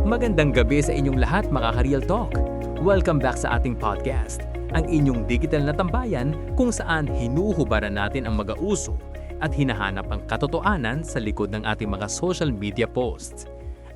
Magandang gabi sa inyong lahat, mga ka-Real Talk. Welcome back sa ating podcast, ang inyong digital na tambayan kung saan hinuhubaran natin ang mag-auso at hinahanap ang katotohanan sa likod ng ating mga social media posts.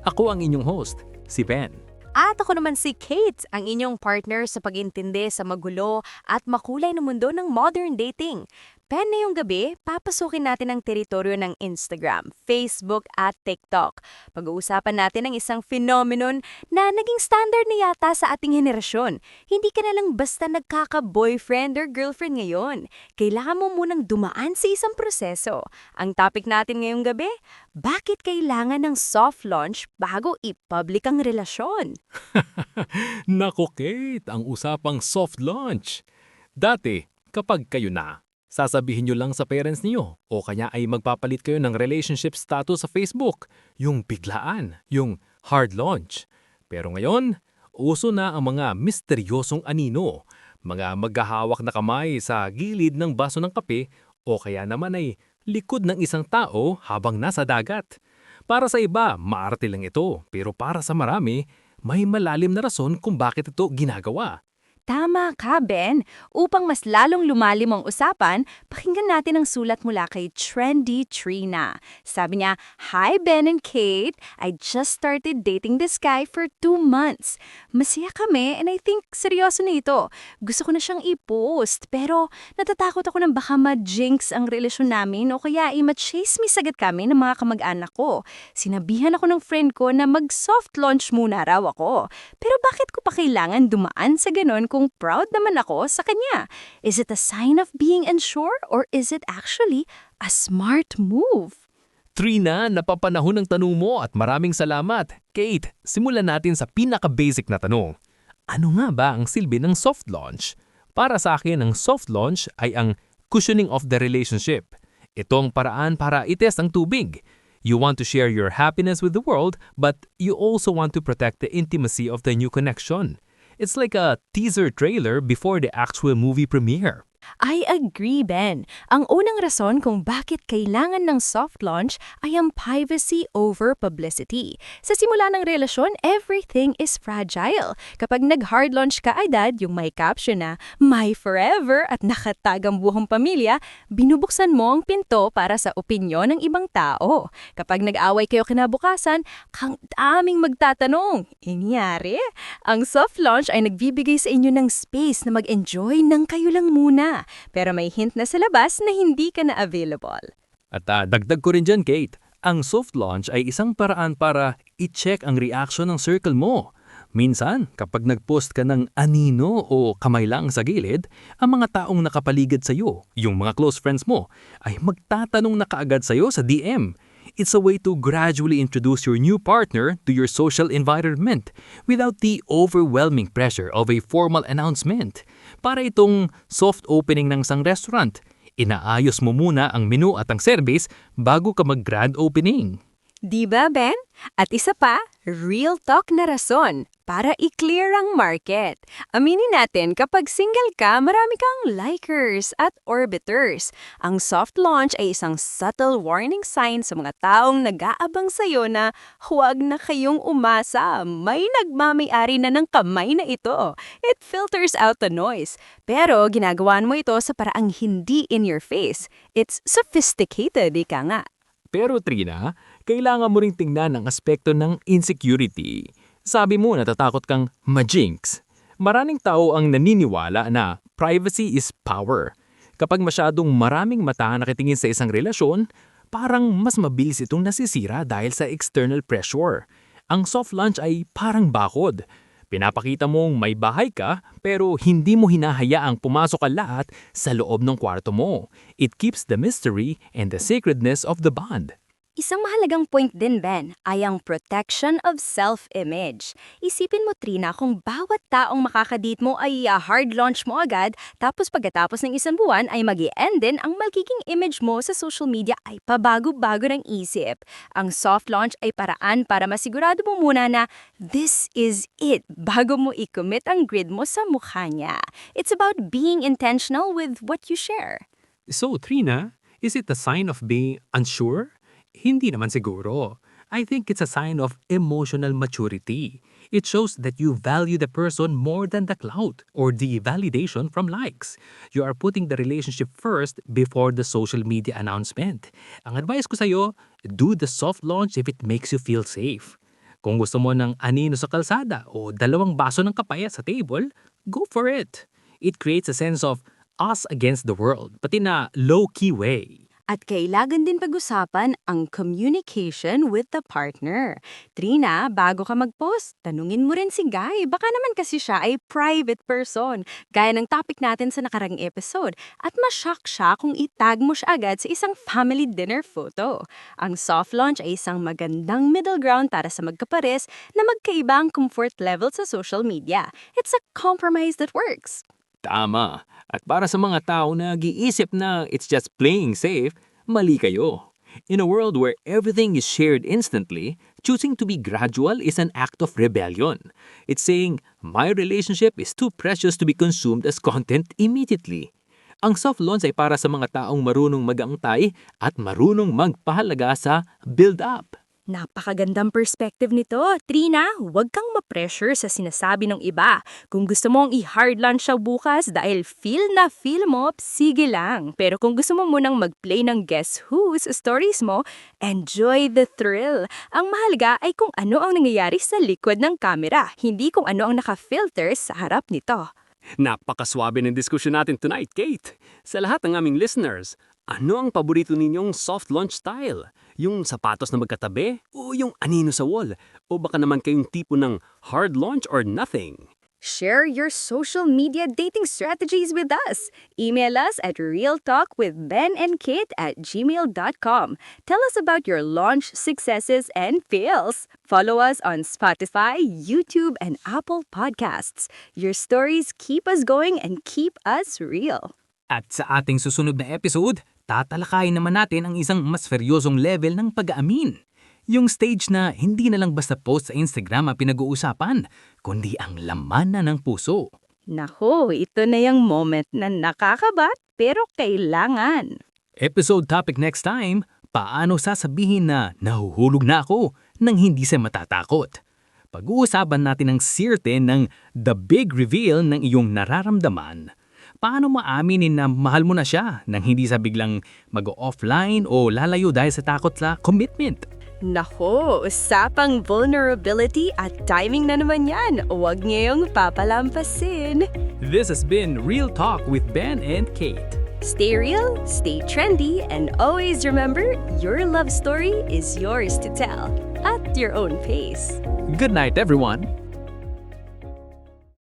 Ako ang inyong host, si Ben. At ako naman si Kate, ang inyong partner sa pag-intindi sa magulo at makulay na mundo ng modern dating. Pen ngayong gabi, papasukin natin ang teritoryo ng Instagram, Facebook at TikTok. Pag-uusapan natin ang isang phenomenon na naging standard na yata sa ating henerasyon. Hindi ka na lang basta nagkaka-boyfriend or girlfriend ngayon. Kailangan mo munang dumaan sa isang proseso. Ang topic natin ngayong gabi, bakit kailangan ng soft launch bago i-public ang relasyon? Nako Kate, ang usapang soft launch. Dati, kapag kayo na, sasabihin nyo lang sa parents niyo o kaya ay magpapalit kayo ng relationship status sa Facebook, yung biglaan, yung hard launch. Pero ngayon, uso na ang mga misteryosong anino, mga maghahawak na kamay sa gilid ng baso ng kape o kaya naman ay likod ng isang tao habang nasa dagat. Para sa iba, maarte lang ito, pero para sa marami, may malalim na rason kung bakit ito ginagawa. Tama ka, Ben. Upang mas lalong lumalim ang usapan, pakinggan natin ang sulat mula kay Trendy Trina. Sabi niya, "Hi Ben and Kate, I just started dating this guy for 2 months. Masaya kami and I think seryoso na ito. Gusto ko na siyang i-post pero natatakot ako na baka ma-jinx ang relasyon namin o kaya i-ma-chismis agad kami ng mga kamag-anak ko. Sinabihan ako ng friend ko na mag-soft launch muna raw ako. Pero bakit ko pa kailangan dumaan sa ganon kung proud naman ako sa kanya? Is it a sign of being unsure or is it actually a smart move?" Trina, napapanahon ng tanong mo at maraming salamat. Kate, simulan natin sa pinaka-basic na tanong. Ano nga ba ang silbi ng soft launch? Para sa akin, ang soft launch ay ang cushioning of the relationship. Ito ang paraan para itest ang tubig. You want to share your happiness with the world, but you also want to protect the intimacy of the new connection. It's like a teaser trailer before the actual movie premiere. I agree, Ben. Ang unang rason kung bakit kailangan ng soft launch ay ang privacy over publicity. Sa simula ng relasyon, everything is fragile. Kapag nag-hard launch ka agad, yung may caption na "My Forever" at nakatagang buong pamilya, binubuksan mo ang pinto para sa opinyon ng ibang tao. Kapag nag-away kayo kinabukasan, kang daming magtatanong, "Inyari?" Ang soft launch ay nagbibigay sa inyo ng space na mag-enjoy ng kayo lang muna. Pero may hint na sa labas na hindi ka na available. At dagdag ko rin dyan, Kate, ang soft launch ay isang paraan para i-check ang reaction ng circle mo. Minsan, kapag nag-post ka ng anino o kamay lang sa gilid, ang mga taong nakapaligid sa iyo, yung mga close friends mo, ay magtatanong na kaagad sa iyo sa DM. It's a way to gradually introduce your new partner to your social environment without the overwhelming pressure of a formal announcement. Para itong soft opening ng isang restaurant, inaayos mo muna ang menu at ang service bago ka mag-grand opening. Diba, Ben? At isa pa, real talk na rason para i-clear ang market. Aminin natin, kapag single ka, marami kang likers at orbiters. Ang soft launch ay isang subtle warning sign sa mga taong nag-aabang sa'yo na huwag na kayong umasa. May nagmamay-ari na ng kamay na ito. It filters out the noise. Pero ginagawan mo ito sa paraang hindi in your face. It's sophisticated, ika nga. Pero Trina, kailangan mo ring tingnan ang aspekto ng insecurity. Sabi mo natatakot kang ma-jinx. Maraming tao ang naniniwala na privacy is power. Kapag masyadong maraming mata nakitingin sa isang relasyon, parang mas mabilis itong nasisira dahil sa external pressure. Ang soft launch ay parang bakod. Pinapakita mong may bahay ka pero hindi mo hinahayaang pumasok ang lahat sa loob ng kwarto mo. It keeps the mystery and the sacredness of the bond. Isang mahalagang point din, Ben, ay ang protection of self-image. Isipin mo, Trina, kung bawat taong makakadate mo ay hard launch mo agad, tapos pagkatapos ng isang buwan ay mag-i-end din, ang magiging image mo sa social media ay pabago-bago ng isip. Ang soft launch ay paraan para masigurado mo muna na this is it bago mo i-commit ang grid mo sa mukha niya. It's about being intentional with what you share. So, Trina, is it a sign of being unsure? Hindi naman siguro. I think it's a sign of emotional maturity. It shows that you value the person more than the clout or the validation from likes. You are putting the relationship first before the social media announcement. Ang advice ko sa'yo, do the soft launch if it makes you feel safe. Kung gusto mo ng anino sa kalsada o 2 baso ng kapaya sa table, go for it. It creates a sense of us against the world, pati na low-key way. At kailangan din pag-usapan ang communication with the partner. Trina, bago ka mag-post, tanungin mo rin si Guy. Baka naman kasi siya ay private person, gaya ng topic natin sa nakarang episode. At ma-shock siya kung itag mo siya agad sa isang family dinner photo. Ang soft launch ay isang magandang middle ground para sa magkapares na magkaibang comfort level sa social media. It's a compromise that works. Tama. At para sa mga tao na nag-iisip na it's just playing safe, mali kayo. In a world where everything is shared instantly, choosing to be gradual is an act of rebellion. It's saying, my relationship is too precious to be consumed as content immediately. Ang soft launch ay para sa mga taong marunong mag-angtay at marunong magpahalaga sa build-up. Napakagandang perspective nito. Trina, huwag kang ma-pressure sa sinasabi ng iba. Kung gusto mong i-hard launch siya bukas dahil feel na feel mo, sige lang. Pero kung gusto mo munang mag-play ng Guess Who sa stories mo, enjoy the thrill. Ang mahalaga ay kung ano ang nangyayari sa likod ng camera, hindi kung ano ang naka-filter sa harap nito. Napakaswabe ng diskusyon natin tonight, Kate. Sa lahat ng aming listeners, ano ang paborito ninyong soft launch style? Yung sapatos na magkatabi? O yung anino sa wall? O baka naman kayong tipo ng hard launch or nothing? Share your social media dating strategies with us. Email us at realtalkwithbenandkate@gmail.com. Tell us about your launch successes and fails. Follow us on Spotify, YouTube, and Apple Podcasts. Your stories keep us going and keep us real. At sa ating susunod na episode, tatalakayin naman natin ang isang mas seryosong level ng pag-aamin. Yung stage na hindi na lang basta post sa Instagram ang pinag-uusapan, kundi ang laman na ng puso. Nako, ito na yung moment na nakakabat pero kailangan. Episode topic next time, paano sasabihin na nahuhulog na ako nang hindi siya matatakot? Pag-uusapan natin ang sirte ng the big reveal ng iyong nararamdaman. Paano maaminin na mahal mo na siya nang hindi sa biglang mag-offline o lalayo dahil sa takot sa commitment? Nako, usapang vulnerability at timing na naman yan. Huwag niyong papalampasin. This has been Real Talk with Ben and Kate. Stay real, stay trendy, and always remember, your love story is yours to tell at your own pace. Good night, everyone.